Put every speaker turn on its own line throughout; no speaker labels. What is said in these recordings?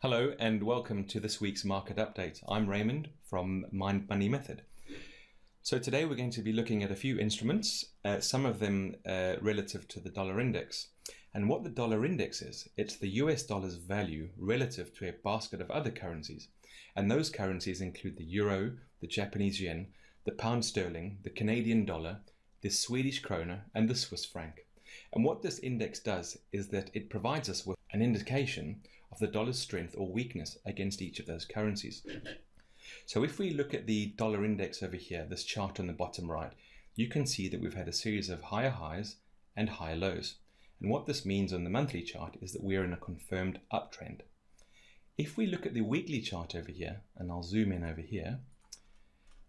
Hello and welcome to this week's market update. I'm Raymond from Mind Money Method. So today we're going to be looking at a few instruments, some of them relative to the dollar index. And what the dollar index is, it's the US dollar's value relative to a basket of other currencies. And those currencies include the euro, the Japanese yen, the pound sterling, the Canadian dollar, the Swedish krona, and the Swiss franc. And what this index does is that it provides us with an indication of the dollar's strength or weakness against each of those currencies. So if we look at the dollar index over here, this chart on the bottom right, you can see that we've had a series of higher highs and higher lows. And what this means on the monthly chart is that we're in a confirmed uptrend. If we look at the weekly chart over here, and I'll zoom in over here,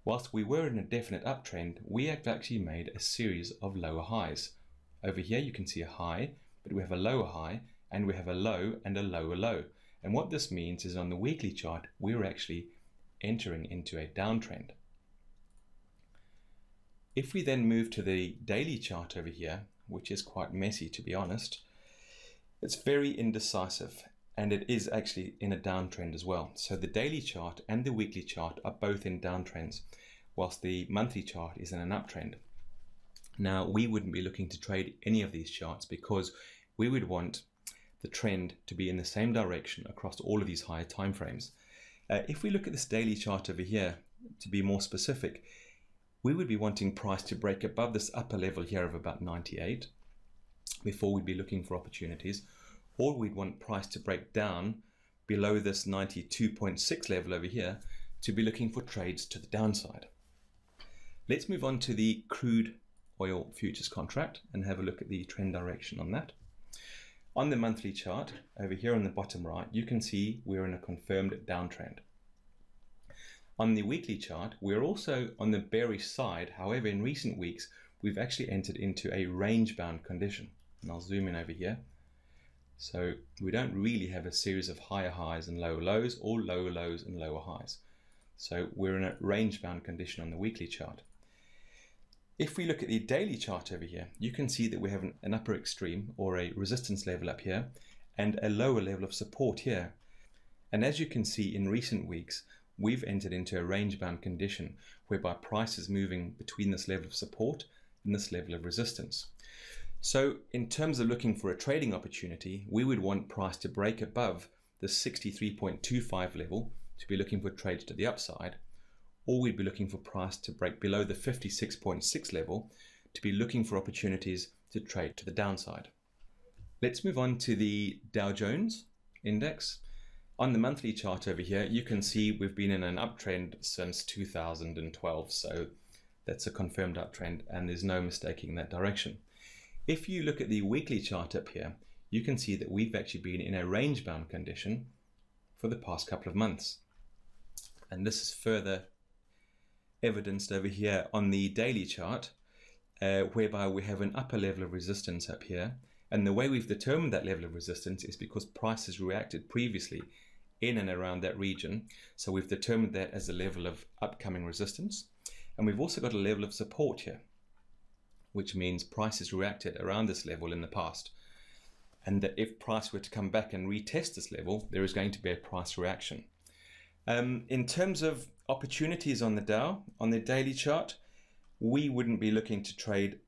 whilst we were in a definite uptrend, we have actually made a series of lower highs. Over here you can see a high, but we have a lower high, and we have a low and a lower low. And what this means is on the weekly chart, we're actually entering into a downtrend. If we then move to the daily chart over here, which is quite messy to be honest, it's very indecisive and it is actually in a downtrend as well. So the daily chart and the weekly chart are both in downtrends, whilst the monthly chart is in an uptrend. Now we wouldn't be looking to trade any of these charts because we would want the trend to be in the same direction across all of these higher time frames. If we look at this daily chart over here, to be more specific, we would be wanting price to break above this upper level here of about 98 before we'd be looking for opportunities, or we'd want price to break down below this 92.6 level over here to be looking for trades to the downside. Let's move on to the crude oil futures contract and have a look at the trend direction on that. On the monthly chart, over here on the bottom right, you can see we're in a confirmed downtrend. On the weekly chart, we're also on the bearish side. However, in recent weeks, we've actually entered into a range-bound condition. And I'll zoom in over here. So we don't really have a series of higher highs and lower lows, or lower lows and lower highs. So we're in a range-bound condition on the weekly chart. If we look at the daily chart over here, you can see that we have an upper extreme or a resistance level up here and a lower level of support here. And as you can see in recent weeks, we've entered into a range-bound condition whereby price is moving between this level of support and this level of resistance. So in terms of looking for a trading opportunity, we would want price to break above the 63.25 level to be looking for trades to the upside, or we'd be looking for price to break below the 56.6 level to be looking for opportunities to trade to the downside. Let's move on to the Dow Jones index. On the monthly chart over here, you can see we've been in an uptrend since 2012, so that's a confirmed uptrend and there's no mistaking that direction. If you look at the weekly chart up here, you can see that we've actually been in a range-bound condition for the past couple of months. And this is further evidenced over here on the daily chart, whereby we have an upper level of resistance up here. And the way we've determined that level of resistance is because price has reacted previously in and around that region. So we've determined that as a level of upcoming resistance. And we've also got a level of support here, which means price has reacted around this level in the past. And that if price were to come back and retest this level, there is going to be a price reaction. In terms of opportunities on the Dow, on the daily chart, we wouldn't be looking to trade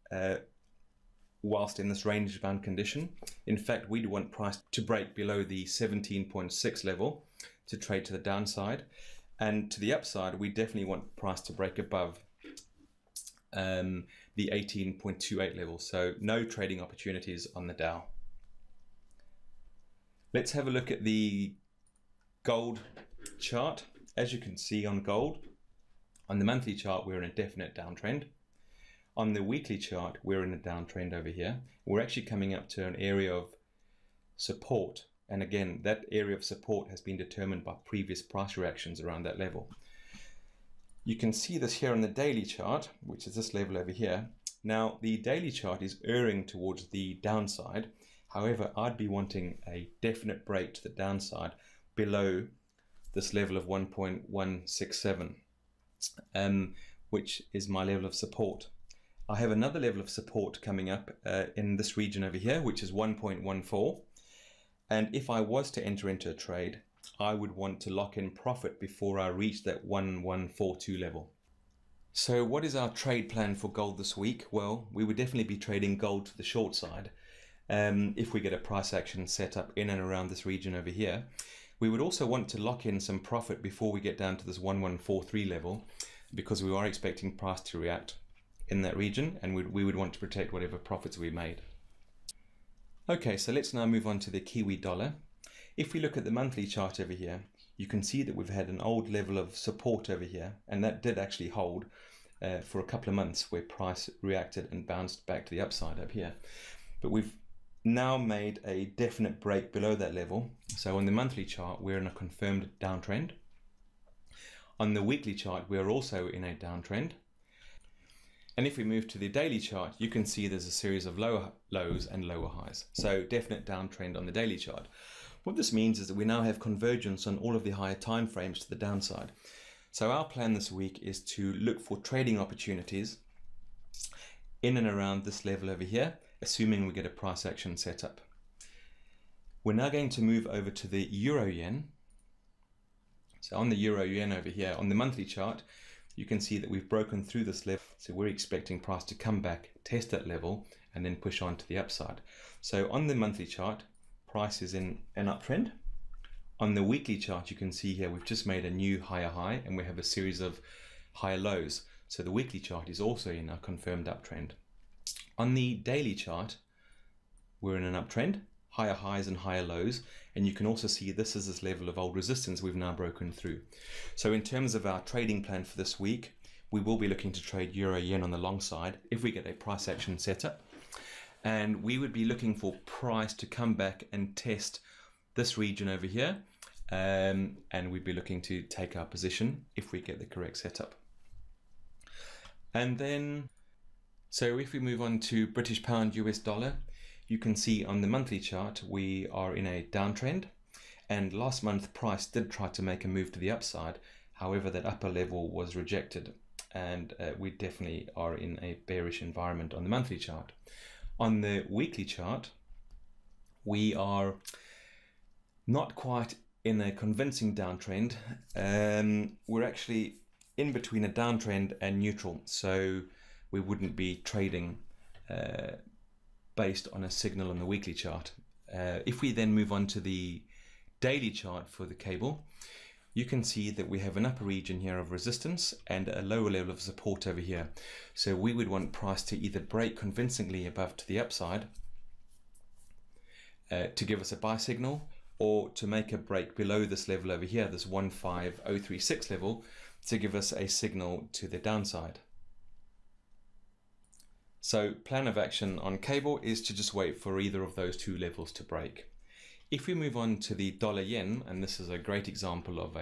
whilst in this range bound condition. In fact, we'd want price to break below the 17.6 level to trade to the downside. And to the upside, we definitely want price to break above the 18.28 level. So no trading opportunities on the Dow. Let's have a look at the gold chart. As you can see on gold, on the monthly chart, we're in a definite downtrend. On the weekly chart, we're in a downtrend over here. We're actually coming up to an area of support. And again, that area of support has been determined by previous price reactions around that level. You can see this here on the daily chart, which is this level over here. Now, the daily chart is erring towards the downside. However, I'd be wanting a definite break to the downside below this level of 1.167, which is my level of support. I have another level of support coming up in this region over here, which is 1.14. And if I was to enter into a trade, I would want to lock in profit before I reach that 1142 level. So what is our trade plan for gold this week? Well, we would definitely be trading gold to the short side. If we get a price action set up in and around this region over here. We would also want to lock in some profit before we get down to this 1143 level, because we are expecting price to react in that region, and we would want to protect whatever profits we made. Okay, so let's now move on to the Kiwi dollar. If we look at the monthly chart over here, you can see that we've had an old level of support over here, and that did actually hold for a couple of months, where price reacted and bounced back to the upside up here. But we've now made a definite break below that level. So on the monthly chart, we're in a confirmed downtrend. On the weekly chart, we're also in a downtrend. And if we move to the daily chart, you can see there's a series of lower lows and lower highs. So definite downtrend on the daily chart. What this means is that we now have convergence on all of the higher time frames to the downside. So our plan this week is to look for trading opportunities in and around this level over here, assuming we get a price action set up. We're now going to move over to the Euro Yen. So on the Euro Yen over here, on the monthly chart, you can see that we've broken through this level. So we're expecting price to come back, test that level, and then push on to the upside. So on the monthly chart, price is in an uptrend. On the weekly chart, you can see here we've just made a new higher high, and we have a series of higher lows. So the weekly chart is also in a confirmed uptrend. On the daily chart, we're in an uptrend, higher highs and higher lows, and you can also see this is this level of old resistance we've now broken through. So in terms of our trading plan for this week, we will be looking to trade Euro Yen on the long side if we get a price action set up, and we would be looking for price to come back and test this region over here, and we'd be looking to take our position if we get the correct setup. And then so if we move on to British pound US dollar, you can see on the monthly chart we are in a downtrend, and last month price did try to make a move to the upside. However, that upper level was rejected, and we definitely are in a bearish environment on the monthly chart. On the weekly chart, we are not quite in a convincing downtrend. We're actually in between a downtrend and neutral, so we wouldn't be trading based on a signal on the weekly chart. If we then move on to the daily chart for the cable, you can see that we have an upper region here of resistance and a lower level of support over here. So we would want price to either break convincingly above to the upside to give us a buy signal, or to make a break below this level over here, this 15036 level, to give us a signal to the downside. So plan of action on cable is to just wait for either of those two levels to break. If we move on to the dollar yen, and this is a great example of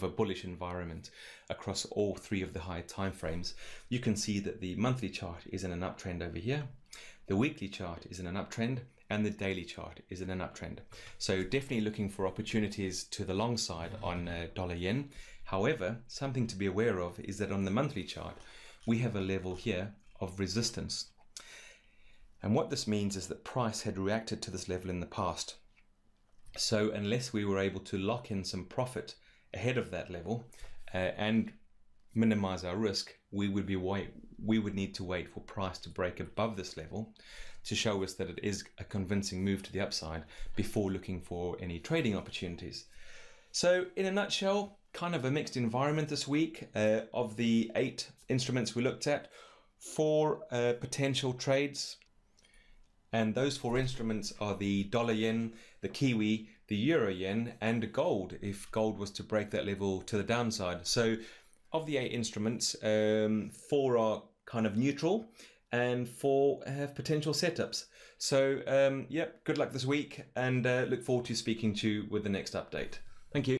a bullish environment across all three of the high time frames, you can see that the monthly chart is in an uptrend over here, the weekly chart is in an uptrend, and the daily chart is in an uptrend. So definitely looking for opportunities to the long side on dollar yen. However, something to be aware of is that on the monthly chart, we have a level here of resistance. And what this means is that price had reacted to this level in the past. So unless we were able to lock in some profit ahead of that level and minimize our risk, we would need to wait for price to break above this level to show us that it is a convincing move to the upside before looking for any trading opportunities. So in a nutshell, kind of a mixed environment this week. Of the 8 instruments we looked at, 4 potential trades, and those 4 instruments are the dollar yen, the Kiwi, the Euro Yen, and gold, if gold was to break that level to the downside. So of the 8 instruments, 4 are kind of neutral and 4 have potential setups. So yeah, good luck this week, and look forward to speaking to you with the next update. Thank you.